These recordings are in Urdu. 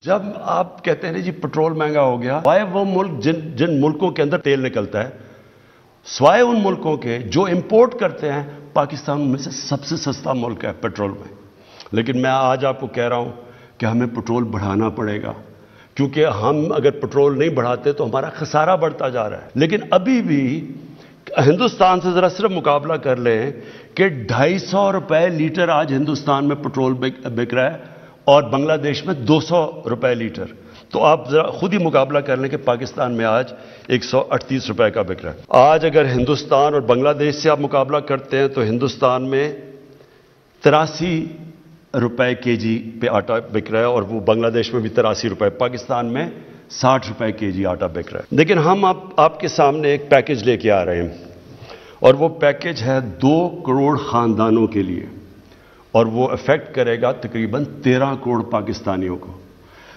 جب آپ کہتے ہیں جی پٹرول مہنگا ہو گیا، سوائے وہ ملک جن ملکوں کے اندر تیل نکلتا ہے، سوائے ان ملکوں کے جو امپورٹ کرتے ہیں، پاکستان میں سے سب سے سستا ملک ہے پٹرول میں۔ لیکن میں آج آپ کو کہہ رہا ہوں کہ ہمیں پٹرول بڑھانا پڑے گا، کیونکہ ہم اگر پٹرول نہیں بڑھاتے تو ہمارا خسارہ بڑھتا جا رہا ہے۔ لیکن ابھی بھی ہندوستان سے ذرا صرف مقابلہ کر لیں کہ 250 روپے لیٹر آج ہندوستان میں پٹرول بک رہا ہے اور بنگلہ دیش میں 200 روپے لیٹر۔ تو آپ ذرا خود ہی مقابلہ کر لیں کہ پاکستان میں آج 138 روپے کا بک رہا ہے۔ آج اگر ہندوستان اور بنگلہ دیش سے آپ مقابلہ کرتے ہیں تو ہندوستان میں 83 روپے کے جی پہ آٹا بک رہا ہے اور وہ بنگلہ دیش میں بھی 83 روپے، پاکستان میں 60 روپے کے جی آٹا بک رہا ہے۔ لیکن ہم آپ کے سامنے ایک پیکج لے کے آ رہے ہیں، اور وہ پیکج ہے 2 کروڑ خاندانوں کے لیے، اور وہ افیکٹ کرے گا تقریباً 13 کروڑ پاکستانیوں کو۔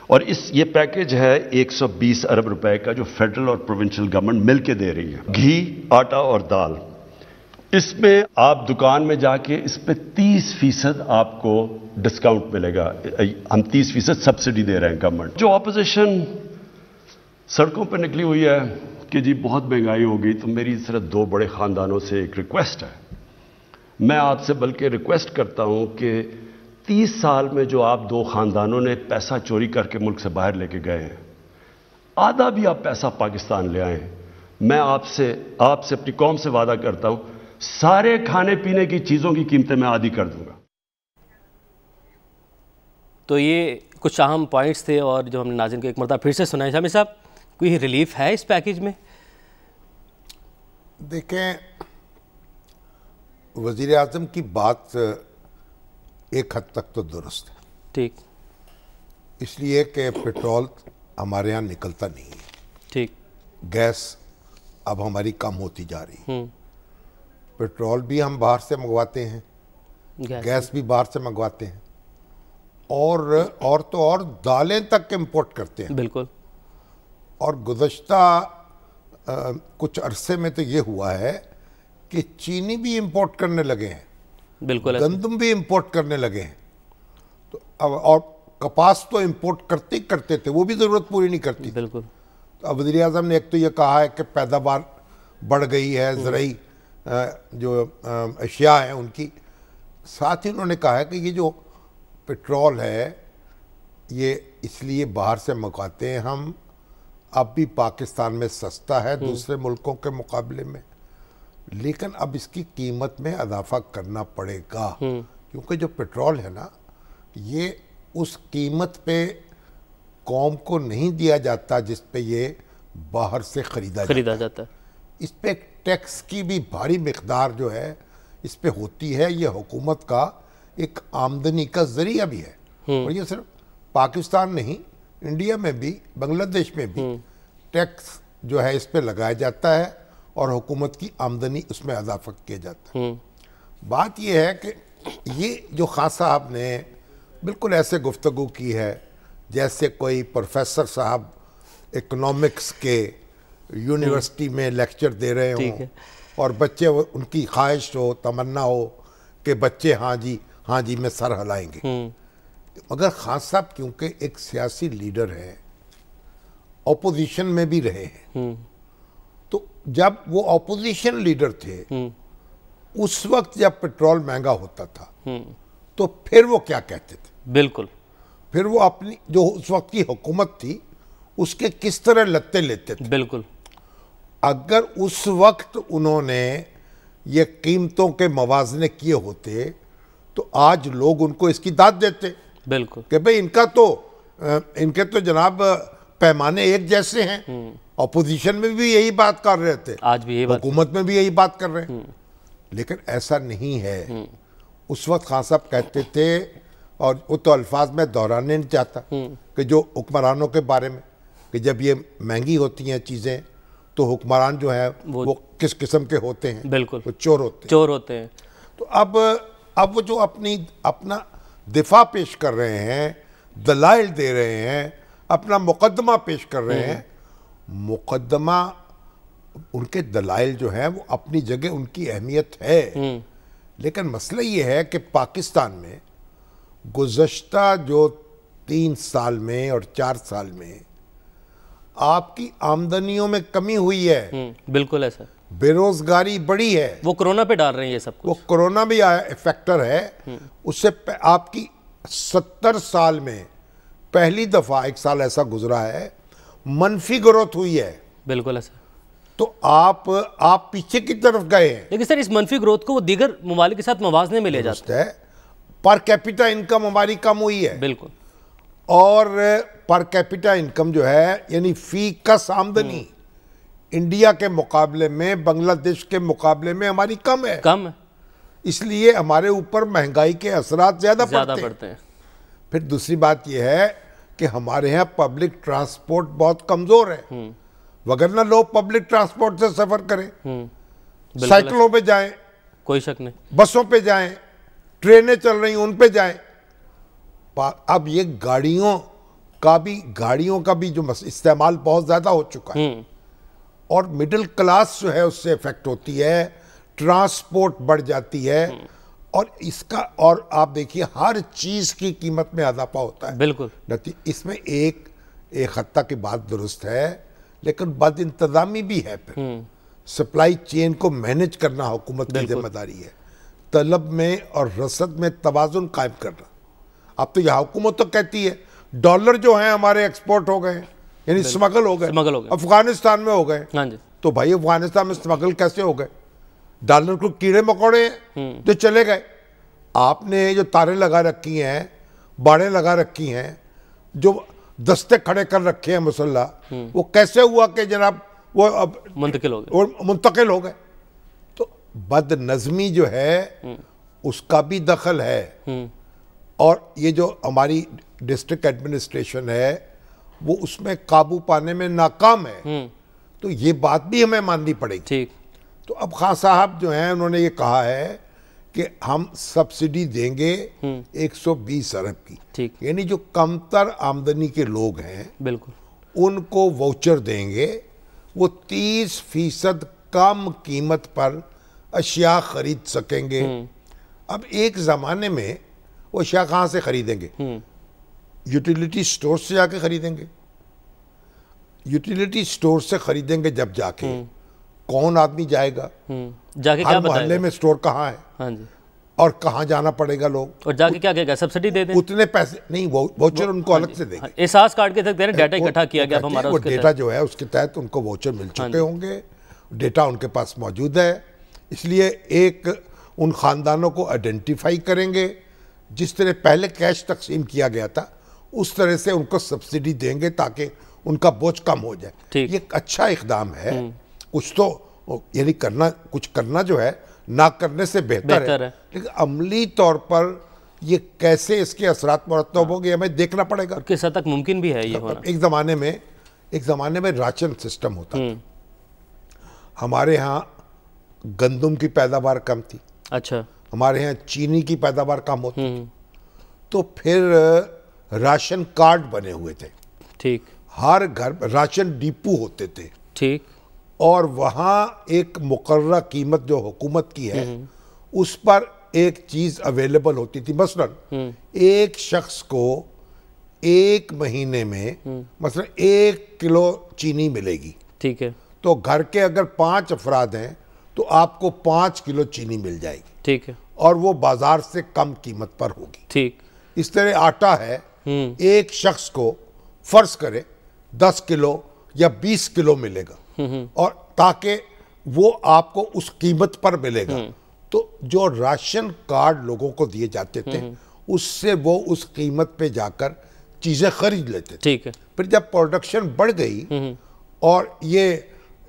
اور یہ پیکج ہے 120 ارب روپے کا، جو فیڈرل اور پروونشل گورنمنٹ مل کے دے رہی ہے۔ گھی، آٹا اور دال، اس میں آپ دکان میں جا کے اس پہ 30% آپ کو ڈسکاؤنٹ ملے گا۔ ہم 30% سبسڈی دے رہے ہیں گورنمنٹ۔ جو اپوزیشن سڑکوں پہ نکلی ہوئی ہے کہ جی بہت مہنگائی ہو گئی، تو میری صرف 2 بڑے خاندانوں سے ایک ریکویسٹ ہے۔ میں آپ سے بلکہ ریکویسٹ کرتا ہوں کہ 30 سال میں جو آپ 2 خاندانوں نے پیسہ چوری کر کے ملک سے باہر لے کے گئے ہیں، آدھا بھی آپ پیسہ پاکستان لے آئیں۔ میں آپ سے اپنی قوم سے وعدہ کرتا ہوں، سارے کھانے پینے کی چیزوں کی قیمتیں میں آدھی کر دوں گا۔ تو یہ کچھ اہم پوائنٹس تھے، اور جو ہم نے ناظرین کو ایک مرتبہ پھر سے سنائے۔ شامی صاحب، کوئی ریلیف ہے اس پیکج میں؟ دیکھیں، وزیر اعظم کی بات ایک حد تک تو درست ہے، ٹھیک، اس لیے کہ پیٹرول ہمارے ہاں نکلتا نہیں ہے، ٹھیک، گیس اب ہماری کم ہوتی جا رہی ہے، پیٹرول بھی ہم باہر سے منگواتے ہیں، گیس بھی باہر سے منگواتے ہیں، اور تو اور دالیں تک امپورٹ کرتے ہیں۔ بالکل۔ اور گزشتہ کچھ عرصے میں تو یہ ہوا ہے کہ چینی بھی امپورٹ کرنے لگے ہیں، بالکل، گندم بھی امپورٹ کرنے لگے ہیں، تو اور کپاس تو امپورٹ کرتے تھے، وہ بھی ضرورت پوری نہیں کرتی۔ بالکل۔ تو اب وزیر اعظم نے ایک تو یہ کہا ہے کہ پیداوار بڑھ گئی ہے، زرعی جو اشیاء ہیں ان کی، ساتھ ہی انہوں نے کہا ہے کہ یہ جو پیٹرول ہے یہ اس لیے باہر سے منگواتے ہیں ہم، اب بھی پاکستان میں سستا ہے دوسرے ملکوں کے مقابلے میں، لیکن اب اس کی قیمت میں اضافہ کرنا پڑے گا، کیونکہ جو پیٹرول ہے نا، یہ اس قیمت پہ قوم کو نہیں دیا جاتا جس پہ یہ باہر سے خریدا جاتا ہے۔ اس پہ ایک ٹیکس کی بھی بھاری مقدار جو ہے اس پہ ہوتی ہے، یہ حکومت کا ایک آمدنی کا ذریعہ بھی ہے۔ اور یہ صرف پاکستان نہیں، انڈیا میں بھی، بنگلہ دیش میں بھی ٹیکس جو ہے اس پہ لگایا جاتا ہے اور حکومت کی آمدنی اس میں اضافہ کیا جاتا ہے۔ بات یہ ہے کہ یہ جو خان صاحب نے بالکل ایسے گفتگو کی ہے جیسے کوئی پروفیسر صاحب اکنامکس کے یونیورسٹی میں لیکچر دے رہے ہوں، اور بچے ان کی خواہش ہو، تمنا ہو کہ بچے ہاں جی میں سر ہلائیں گے۔ مگر خان صاحب کیونکہ ایک سیاسی لیڈر ہے، اپوزیشن میں بھی رہے ہیں، تو جب وہ اپوزیشن لیڈر تھے اس وقت جب پیٹرول مہنگا ہوتا تھا تو پھر وہ کیا کہتے تھے؟ بالکل۔ پھر وہ اپنی جو اس وقت کی حکومت تھی اس کے کس طرح لتے لیتے تھے؟ بالکل۔ اگر اس وقت انہوں نے یہ قیمتوں کے موازنے کیے ہوتے تو آج لوگ ان کو اس کی داد دیتے۔ بالکل، کہ بھئی ان کے تو جناب پیمانے ایک جیسے ہیں، اپوزیشن میں بھی یہی بات کر رہے تھے، آج بھی یہی بات، حکومت میں بھی یہی بات کر رہے ہیں، لیکن ایسا نہیں ہے۔ اس وقت خان صاحب کہتے تھے، اور وہ تو الفاظ میں دہرانے نہیں چاہتا، کہ جو حکمرانوں کے بارے میں، کہ جب یہ مہنگی ہوتی ہیں چیزیں تو حکمران جو ہیں وہ کس قسم کے ہوتے ہیں؟ بالکل، وہ چور ہوتے ہیں۔ تو اب وہ جو اپنا دفاع پیش کر رہے ہیں، دلائل دے رہے ہیں، اپنا مقدمہ پیش کر رہے ہیں، مقدمہ ان کے دلائل جو ہیں وہ اپنی جگہ ان کی اہمیت ہے، لیکن مسئلہ یہ ہے کہ پاکستان میں گزشتہ جو 3 سال میں اور 4 سال میں آپ کی آمدنیوں میں کمی ہوئی ہے. بالکل ہے سر. بے روزگاری بڑی ہے. وہ کرونا پہ ڈال رہے ہیں یہ سب کچھ. وہ کرونا بھی فیکٹر ہے. اس سے آپ کی 70 سال میں پہلی دفعہ ایک سال ایسا گزرا ہے منفی گروتھ ہوئی ہے. بالکل ہے سر. تو آپ پیچھے کی طرف گئے ہیں. لیکن سر اس منفی گروتھ کو وہ دیگر ممالک کے ساتھ موازنے میں لے جاتے ہیں. پر کیپیٹا انکم ہماری کم ہوئی ہے. بالکل. اور پر کیپیٹا انکم جو ہے یعنی فی کس آمدنی انڈیا کے مقابلے میں بنگلہ دیش کے مقابلے میں ہماری کم ہے. اس لیے ہمارے اوپر مہنگائی کے اثرات زیادہ پڑتے ہیں. پھر دوسری بات یہ ہے کہ ہمارے ہاں پبلک ٹرانسپورٹ بہت کمزور ہے. وگرنہ لوگ پبلک ٹرانسپورٹ سے سفر کریں, سائیکلوں پہ جائیں, کوئی شک نہیں, بسوں پہ جائیں, ٹرینیں چل رہی ہیں ان پہ جائیں. اب یہ گاڑیوں کا بھی جو استعمال بہت زیادہ ہو چکا ہے اور مڈل کلاس جو ہے اس سے افیکٹ ہوتی ہے, ٹرانسپورٹ بڑھ جاتی ہے اور آپ دیکھیے ہر چیز کی قیمت میں اضافہ ہوتا ہے. بالکل. اس میں ایک حد تک کی بات درست ہے لیکن بد انتظامی بھی ہے. پھر سپلائی چین کو مینج کرنا حکومت کی ذمہ داری ہے. طلب میں اور رسد میں توازن قائم کرنا. اب تو یہ حکومت تو کہتی ہے ڈالر جو ہیں ہمارے ایکسپورٹ ہو گئے ہیں یعنی سمگل ہو گئے, افغانستان میں ہو گئے. تو بھائی افغانستان میں سمگل کیسے ہو گئے؟ ڈالر کو کیڑے مکوڑے ہیں جو چلے گئے. آپ نے جو تاریں لگا رکھی ہیں, باڑیں لگا رکھی ہیں, جو دستے کھڑے کر رکھے ہیں مسلح, وہ کیسے ہوا کہ جناب وہ منتقل ہو گئے؟ تو بد نظمی جو ہے اس کا بھی دخل ہے. اور یہ جو ہماری ڈسٹرکٹ ایڈمنسٹریشن ہے وہ اس میں قابو پانے میں ناکام ہے. تو یہ بات بھی ہمیں ماننی پڑے گی. تو اب خان صاحب جو ہیں انہوں نے یہ کہا ہے کہ ہم سبسڈی دیں گے 120 ارب کی, یعنی جو کمتر آمدنی کے لوگ ہیں بالکل ان کو واؤچر دیں گے. وہ 30% کم قیمت پر اشیاء خرید سکیں گے. اب ایک زمانے میں وہ اشیاء کہاں سے خریدیں گے؟ یوٹیلیٹی سٹور سے جا کے خریدیں گے. یوٹیلیٹی سٹور سے خریدیں گے جب جا کے کون آدمی جائے گا؟ ہر محلے میں سٹور کہاں ہے اور کہاں جانا پڑے گا لوگ, اور جا کے کیا کہے گا؟ سبسڈی دے دیں. اتنے پیسے نہیں, واؤچر ان کو الگ سے دیں گے. احساس کارڈ کے تحت ڈیٹا اکٹھا کیا گیا ہمارا, وہ ڈیٹا جو ہے اس کے تحت ان کو واؤچر مل چکے ہوں گے, ڈیٹا ان کے پاس موجود ہے. اس لیے ایک ان خاندانوں کو آئیڈینٹیفائی کریں گے, جس طرح پہلے کیش تقسیم کیا گیا تھا اس طرح سے ان کو سبسڈی دیں گے تاکہ ان کا بوجھ کم ہو جائے. یہ ایک اچھا اقدام ہے. کچھ تو یعنی کچھ کرنا جو ہے نہ کرنے سے بہتر ہے, لیکن عملی طور پر یہ کیسے اس کے اثرات مرتب ہوں گے ہمیں دیکھنا پڑے گا. کس حد تک ممکن بھی ہے یہ ہونا. ایک زمانے میں راشن سسٹم ہوتا تھا. ہمارے ہاں گندم کی پیداوار کم تھی. اچھا. ہمارے ہاں چینی کی پیداوار کم ہوتی تھی. تو پھر راشن کارڈ بنے ہوئے تھے. ٹھیک. ہر گھر راشن ڈیپو ہوتے تھے. ٹھیک. اور وہاں ایک مقررہ قیمت جو حکومت کی ہے اس پر ایک چیز اویلیبل ہوتی تھی. مثلا ایک شخص کو ایک مہینے میں مثلا 1 کلو چینی ملے گی. ٹھیک ہے. تو گھر کے اگر 5 افراد ہیں تو آپ کو 5 کلو چینی مل جائے گی. ٹھیک ہے. اور وہ بازار سے کم قیمت پر ہوگی. ٹھیک. اس طرح آٹا ہے, ایک شخص کو فرض کرے 10 کلو یا 20 کلو ملے گا, اور تاکہ وہ آپ کو اس قیمت پر ملے گا. تو جو راشن کارڈ لوگوں کو دیے جاتے تھے اس سے وہ اس قیمت پہ جا کر چیزیں خرید لیتے تھے. ٹھیک ہے. پھر جب پروڈکشن بڑھ گئی اور یہ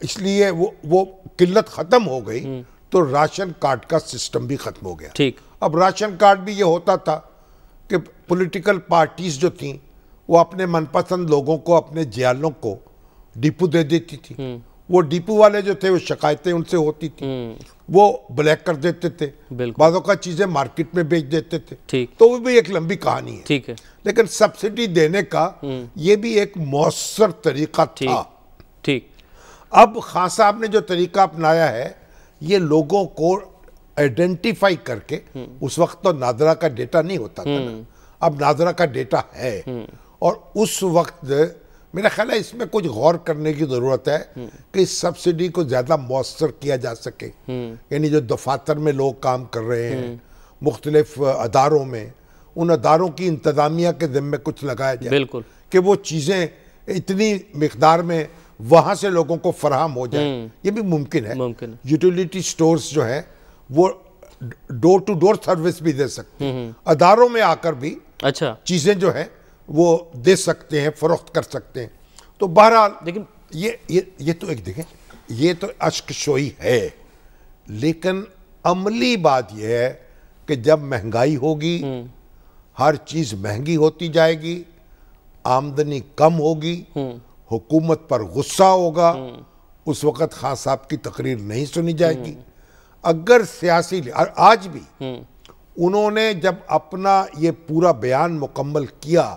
اس لیے وہ قلت ختم ہو گئی تو راشن کارڈ کا سسٹم بھی ختم ہو گیا. ٹھیک. اب راشن کارڈ بھی یہ ہوتا تھا کہ پولیٹیکل پارٹیز جو تھیں وہ اپنے من پسند لوگوں کو, اپنے جیالوں کو ڈیپو دے دیتی تھی. وہ ڈیپو والے جو تھے وہ شکایتیں ان سے ہوتی تھی, وہ بلیک کر دیتے تھے, بعضوں کا چیزیں مارکیٹ میں بیچ دیتے تھے. تو وہ بھی ایک لمبی کہانی ہے. ٹھیک ہے. لیکن سبسڈی دینے کا یہ بھی ایک مؤثر طریقہ تھا. ٹھیک. اب خان صاحب نے جو طریقہ اپنایا ہے یہ لوگوں کو آئیڈینٹیفائی کر کے, اس وقت تو نادرا کا ڈیٹا نہیں ہوتا تھا نا, اب ناظرہ کا ڈیٹا ہے، اور اس وقت میرا خیال ہے اس میں کچھ غور کرنے کی ضرورت ہے کہ اس سبسڈی کو زیادہ مؤثر کیا جا سکے. یعنی جو دفاتر میں لوگ کام کر رہے ہیں مختلف اداروں میں، ان اداروں کی انتظامیہ کے ذمے کچھ لگایا جائے بالکل کہ وہ چیزیں اتنی مقدار میں وہاں سے لوگوں کو فراہم ہو جائے. یہ بھی ممکن ہے. یوٹیلیٹی سٹورز جو ہیں وہ ڈور ٹو ڈور سروس بھی دے سکتے ہیں، اداروں میں آ کر بھی اچھا چیزیں جو ہیں وہ دے سکتے ہیں، فروخت کر سکتے ہیں. تو بہرحال لیکن یہ تو ایک دیکھیں، یہ تو اشک شوئی ہے، لیکن عملی بات یہ ہے کہ جب مہنگائی ہوگی، ہر چیز مہنگی ہوتی جائے گی، آمدنی کم ہوگی، حکومت پر غصہ ہوگا، اس وقت خان صاحب کی تقریر نہیں سنی جائے گی. اگر سیاسی آج بھی انہوں نے جب اپنا یہ پورا بیان مکمل کیا،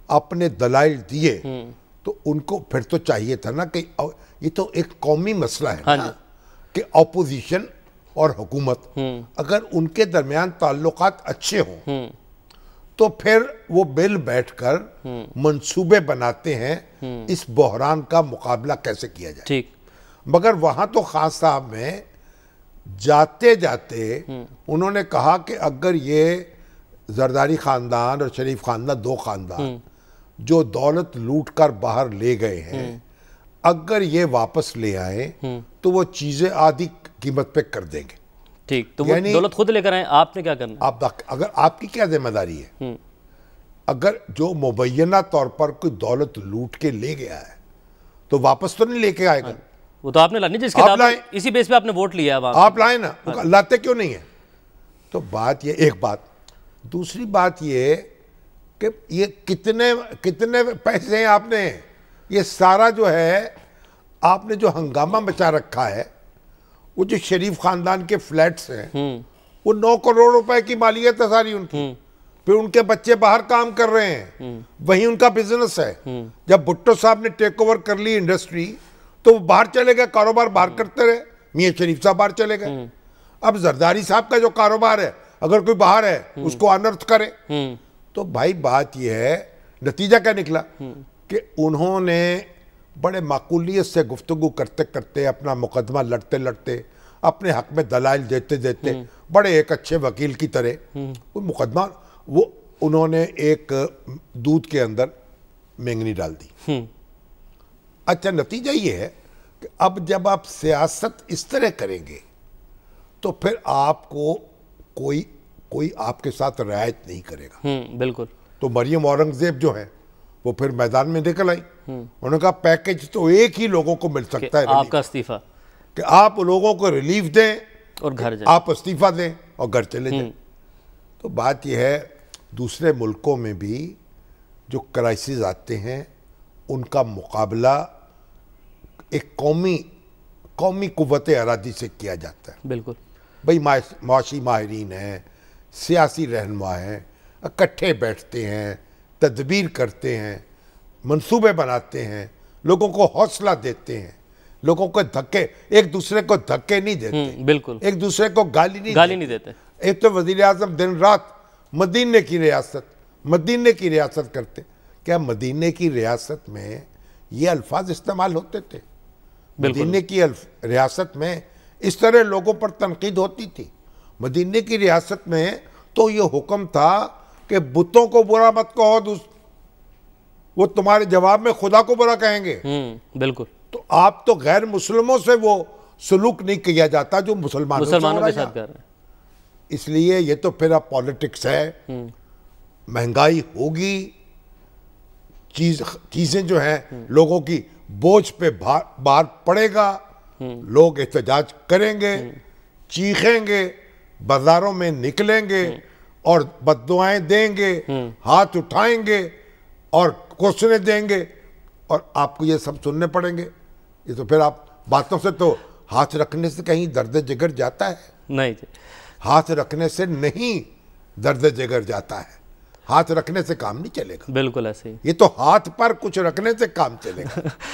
اپنے دلائل دیے، تو ان کو پھر تو چاہیے تھا نا کہ یہ تو ایک قومی مسئلہ ہے نا کہ اپوزیشن اور حکومت اگر ان کے درمیان تعلقات اچھے ہوں تو پھر وہ مل بیٹھ کر منصوبے بناتے ہیں اس بحران کا مقابلہ کیسے کیا جائے. ٹھیک، مگر وہاں تو خان صاحب میں جاتے جاتے انہوں نے کہا کہ اگر یہ زرداری خاندان اور شریف خاندان، دو خاندان جو دولت لوٹ کر باہر لے گئے ہیں، اگر یہ واپس لے آئیں تو وہ چیزیں آدھی قیمت پہ کر دیں گے. ٹھیک، تو وہ دولت خود لے کر آئیں، آپ نے کیا کرنا؟ اگر آپ کی کیا ذمہ داری ہے؟ اگر جو مبینہ طور پر کوئی دولت لوٹ کے لے گیا ہے تو واپس تو نہیں لے کے آئے گا. وہ تو آپ نے لانی، جس کے اسی بیس پہ آپ نے ووٹ لیا ہے. آپ لائیں نا، لاتے کیوں نہیں ہے؟ تو بات یہ ایک بات. دوسری بات یہ کہ یہ کتنے پیسے ہیں آپ نے، یہ سارا جو ہے آپ نے جو ہنگامہ مچا رکھا ہے، وہ جو شریف خاندان کے فلیٹس ہیں وہ 9 کروڑ روپے کی مالیت ہے ساری ان کی. پھر ان کے بچے باہر کام کر رہے ہیں، وہی ان کا بزنس ہے. جب بھٹو صاحب نے ٹیک اوور کر لی انڈسٹری تو وہ باہر چلے گئے، کاروبار باہر کرتے رہے. میاں شریف صاحب باہر چلے گئے. اب زرداری صاحب کا جو کاروبار ہے، اگر کوئی باہر ہے اس کو انرتھ کرے. تو بھائی بات یہ ہے، نتیجہ کیا نکلا کہ انہوں نے بڑے معقولیت سے گفتگو کرتے کرتے، اپنا مقدمہ لڑتے لڑتے، اپنے حق میں دلائل دیتے دیتے، بڑے ایک اچھے وکیل کی طرح وہ مقدمہ، وہ انہوں نے ایک دودھ کے اندر مینگنی ڈال دی. اچھا، نتیجہ یہ ہے کہ اب جب آپ سیاست اس طرح کریں گے تو پھر آپ کو کوئی آپ کے ساتھ رعایت نہیں کرے گا. بالکل. تو مریم اورنگزیب جو ہے وہ پھر میدان میں نکل آئی. انہوں نے کہا پیکج تو ایک ہی لوگوں کو مل سکتا ہے، آپ کا استعفیٰ، کہ آپ لوگوں کو ریلیف دیں اور گھر جائیں، آپ استعفیٰ دیں اور گھر چلے جائیں. تو بات یہ ہے دوسرے ملکوں میں بھی جو کرائسس آتے ہیں ان کا مقابلہ ایک قومی قوت ارادی سے کیا جاتا ہے. بالکل. بھئی معاشی ماہرین ہیں، سیاسی رہنما ہیں، اکٹھے بیٹھتے ہیں، تدبیر کرتے ہیں، منصوبے بناتے ہیں، لوگوں کو حوصلہ دیتے ہیں، لوگوں کو ایک دوسرے کو دھکے نہیں دیتے. بالکل. ایک دوسرے کو گالی نہیں دیتے. ایک تو وزیر اعظم دن رات مدینے کی ریاست کرتے. کیا مدینے کی ریاست میں یہ الفاظ استعمال ہوتے تھے؟ مدینے کی ریاست میں اس طرح لوگوں پر تنقید ہوتی تھی؟ مدینے کی ریاست میں تو یہ حکم تھا کہ بتوں کو برا مت کہو، وہ تمہارے جواب میں خدا کو برا کہیں گے. بالکل. تو آپ تو غیر مسلموں سے وہ سلوک نہیں کیا جاتا جو مسلمانوں کے ساتھ کر رہے ہیں. اس لیے یہ تو پھر اب پالیٹکس ہے. مہنگائی ہوگی، چیزیں جو ہیں لوگوں کی بوجھ پہ بار پڑے گا، لوگ احتجاج کریں گے، چیخیں گے، بازاروں میں نکلیں گے اور بددعائیں دیں گے، ہاتھ اٹھائیں گے اور کوسنے دیں گے، اور آپ کو یہ سب سننے پڑیں گے. یہ تو پھر آپ باتوں سے تو ہاتھ رکھنے سے کہیں درد جگر جاتا ہے؟ نہیں جی، ہاتھ رکھنے سے نہیں درد جگر جاتا ہے. ہاتھ رکھنے سے کام نہیں چلے گا. بالکل ایسے ہی. یہ تو ہاتھ پر کچھ رکھنے سے کام چلے گا.